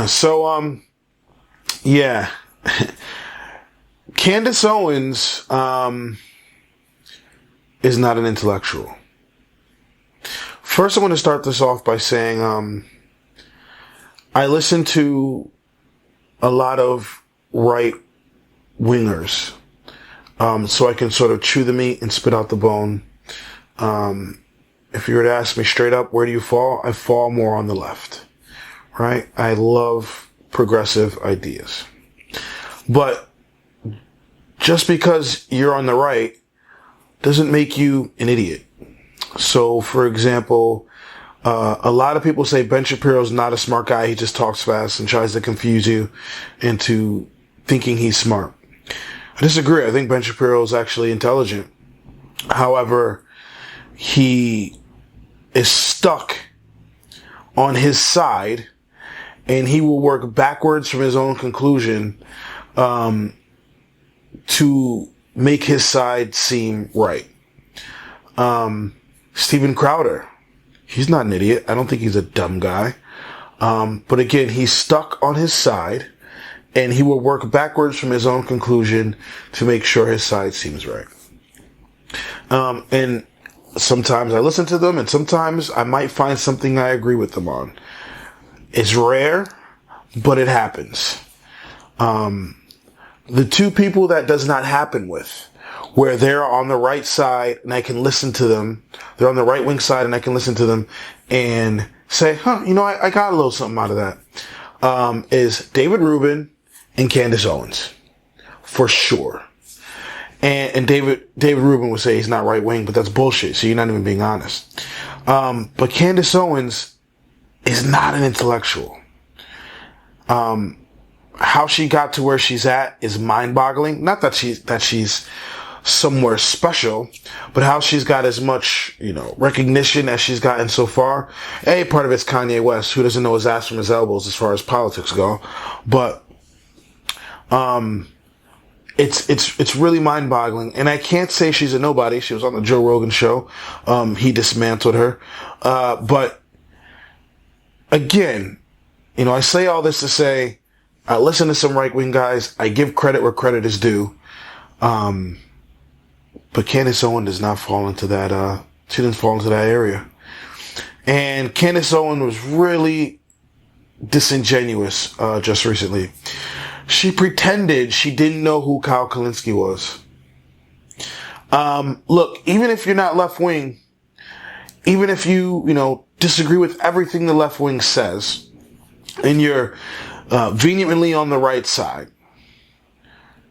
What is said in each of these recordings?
So, yeah. Candace Owens, is not an intellectual. First, I want to start this off by saying, I listen to a lot of right-wingers, so I can sort of chew the meat and spit out the bone. If you were to ask me straight up, where do you fall? I fall more on the left, right? I love progressive ideas. But just because you're on the right doesn't make you an idiot. So, for example, a lot of people say Ben Shapiro's not a smart guy. He just talks fast and tries to confuse you into thinking he's smart. I disagree. I think Ben Shapiro is actually intelligent. However, he is stuck on his side, and he will work backwards from his own conclusion to make his side seem right. Steven Crowder, he's not an idiot. I don't think he's a dumb guy. But again, he's stuck on his side, and he will work backwards from his own conclusion to make sure his side seems right. And sometimes I listen to them, and sometimes I might find something I agree with them on. It's rare, but it happens. The two people that does not happen with, where they're on the right side and I can listen to them, they're on the right wing side and I can listen to them and say, I got a little something out of that, is David Rubin and Candace Owens. For sure. And David Rubin would say he's not right wing, but that's bullshit. So you're not even being honest. But Candace Owens is not an intellectual. How she got to where she's at is mind-boggling. Not that she's somewhere special, but how she's got as much, recognition as she's gotten so far. Part of it's Kanye West, who doesn't know his ass from his elbows as far as politics go. But, it's really mind-boggling. And I can't say she's a nobody. She was on the Joe Rogan show. He dismantled her. But again, I say all this to say, I listen to some right-wing guys. I give credit where credit is due. But Candace Owens does not fall into that, she didn't fall into that area. And Candace Owens was really disingenuous, just recently. She pretended she didn't know who Kyle Kulinski was. Look, even if you're not left-wing, even if you, disagree with everything the left wing says, and you're vehemently on the right side,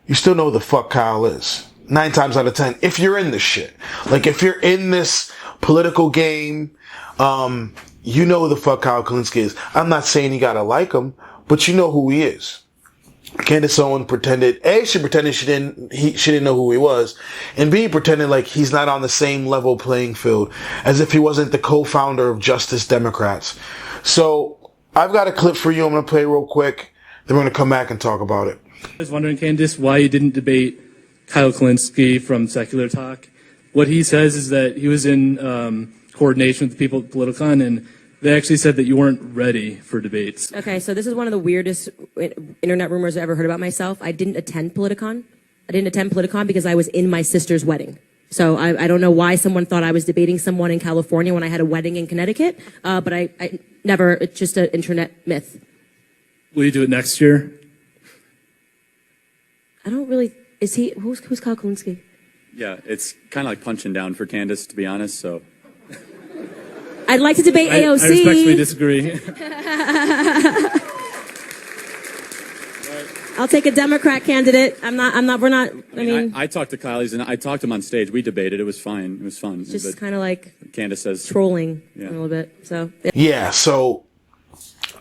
you still know who the fuck Kyle is. 9 times out of 10, if you're in this shit. Like, if you're in this political game, you know who the fuck Kyle Kulinski is. I'm not saying you gotta like him, but you know who he is. Candace Owens pretended, she pretended she didn't know who he was, and B, pretended like he's not on the same level playing field, as if he wasn't the co-founder of Justice Democrats. So, I've got a clip for you I'm gonna play real quick, then we're gonna come back and talk about it. I was wondering, Candace, why you didn't debate Kyle Kulinski from Secular Talk. What he says is that he was in coordination with the people at Politicon, and they actually said that you weren't ready for debates. Okay, so this is one of the weirdest internet rumors I ever heard about myself. I didn't attend Politicon. I didn't attend Politicon because I was in my sister's wedding. So I don't know why someone thought I was debating someone in California when I had a wedding in Connecticut, but I never, it's just an internet myth. Will you do it next year? I don't really, who's Kyle Kulinski? Yeah, it's kind of like punching down for Candace, to be honest, so. I'd like to debate AOC. I respectfully disagree. I'll take a Democrat candidate. I talked to Kyle, I talked to him on stage. We debated. It was fine. It was fun. It's just kind of like Candace says trolling a little bit. So so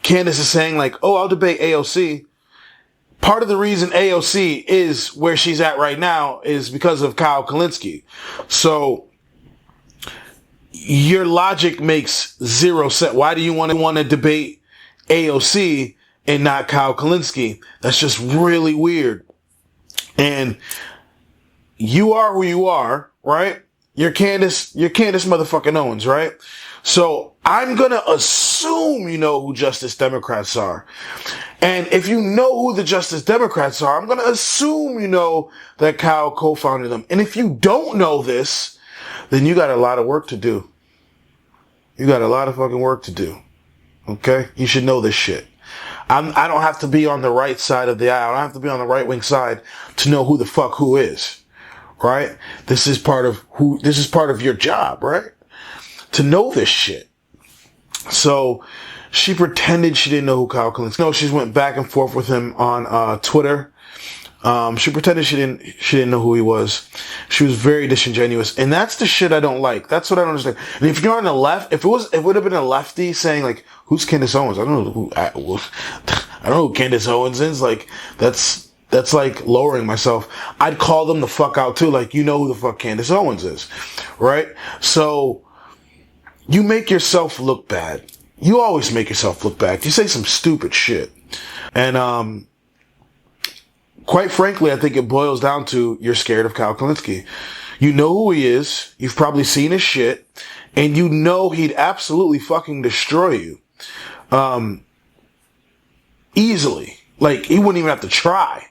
Candace is saying like, I'll debate AOC. Part of the reason AOC is where she's at right now is because of Kyle Kulinski. So your logic makes zero sense. Why do you want to debate AOC and not Kyle Kulinski? That's just really weird. And you are who you are, right? you're Candace motherfucking Owens, right? So I'm gonna assume you know who Justice Democrats are. And if you know who the Justice Democrats are, I'm gonna assume you know that Kyle co-founded them. And if you don't know this, then you got a lot of work to do. You got a lot of fucking work to do. Okay? You should know this shit. I don't have to be on the right side of the aisle. I don't have to be on the right wing side to know who the fuck who is. Right? This is part of your job, right? To know this shit. So she pretended she didn't know who Kyle Kulinski. No, she went back and forth with him on Twitter. She pretended she didn't know who he was. She was very disingenuous, and that's the shit I don't like. That's what I don't understand. And if you're on the left, if it would have been a lefty saying like, "Who's Candace Owens?" I don't know I don't know who Candace Owens is. Like that's like lowering myself. I'd call them the fuck out too. Like, you know who the fuck Candace Owens is, right? So you make yourself look bad. You always make yourself look bad. You say some stupid shit, and quite frankly, I think it boils down to you're scared of Kyle Kulinski. You know who he is. You've probably seen his shit. And you know he'd absolutely fucking destroy you. Easily. Like, he wouldn't even have to try.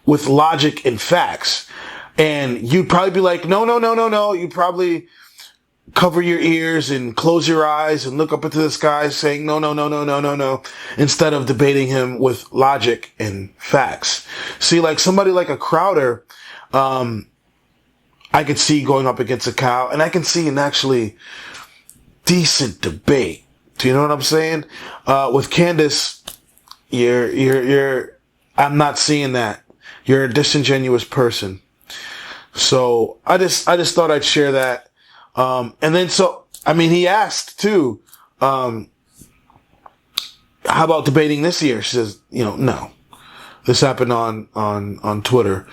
With logic and facts. And you'd probably be like, no. You'd probably cover your ears and close your eyes and look up into the sky saying, no, instead of debating him with logic and facts. See, like somebody like a Crowder, I could see going up against a Kyle, and I can see an actually decent debate. Do you know what I'm saying? With Candace, I'm not seeing that. You're a disingenuous person. So I just thought I'd share that. And then he asked too, how about debating this year? She says, no. This happened on Twitter,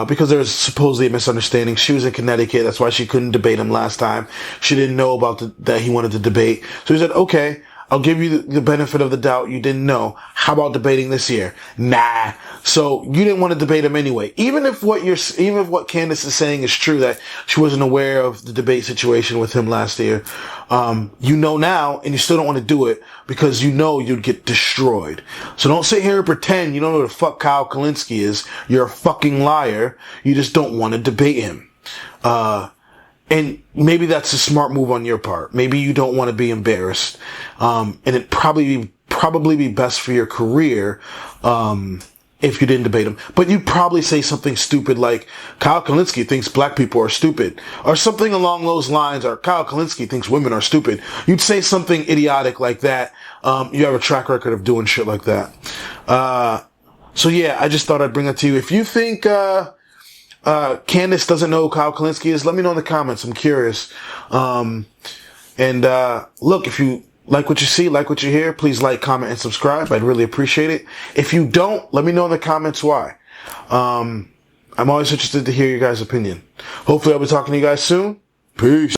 because there was supposedly a misunderstanding. She was in Connecticut. That's why she couldn't debate him last time. She didn't know about that he wanted to debate. So he said, okay, I'll give you the benefit of the doubt. You didn't know. How about debating this year? Nah. So you didn't want to debate him anyway. Even if what Candace is saying is true, that she wasn't aware of the debate situation with him last year, you know now, and you still don't want to do it because you know you'd get destroyed. So don't sit here and pretend you don't know who the fuck Kyle Kulinski is. You're a fucking liar. You just don't want to debate him. And maybe that's a smart move on your part. Maybe you don't want to be embarrassed. And it'd probably be best for your career, if you didn't debate him. But you'd probably say something stupid like, Kyle Kulinski thinks black people are stupid, or something along those lines, or Kyle Kulinski thinks women are stupid. You'd say something idiotic like that. You have a track record of doing shit like that. So yeah, I just thought I'd bring that to you. If you think, Candace doesn't know who Kyle Kulinski is, let me know in the comments. I'm curious. Look, if you like what you see, like what you hear, please like, comment, and subscribe. I'd really appreciate it. If you don't, let me know in the comments why. I'm always interested to hear your guys' opinion. Hopefully I'll be talking to you guys soon. Peace.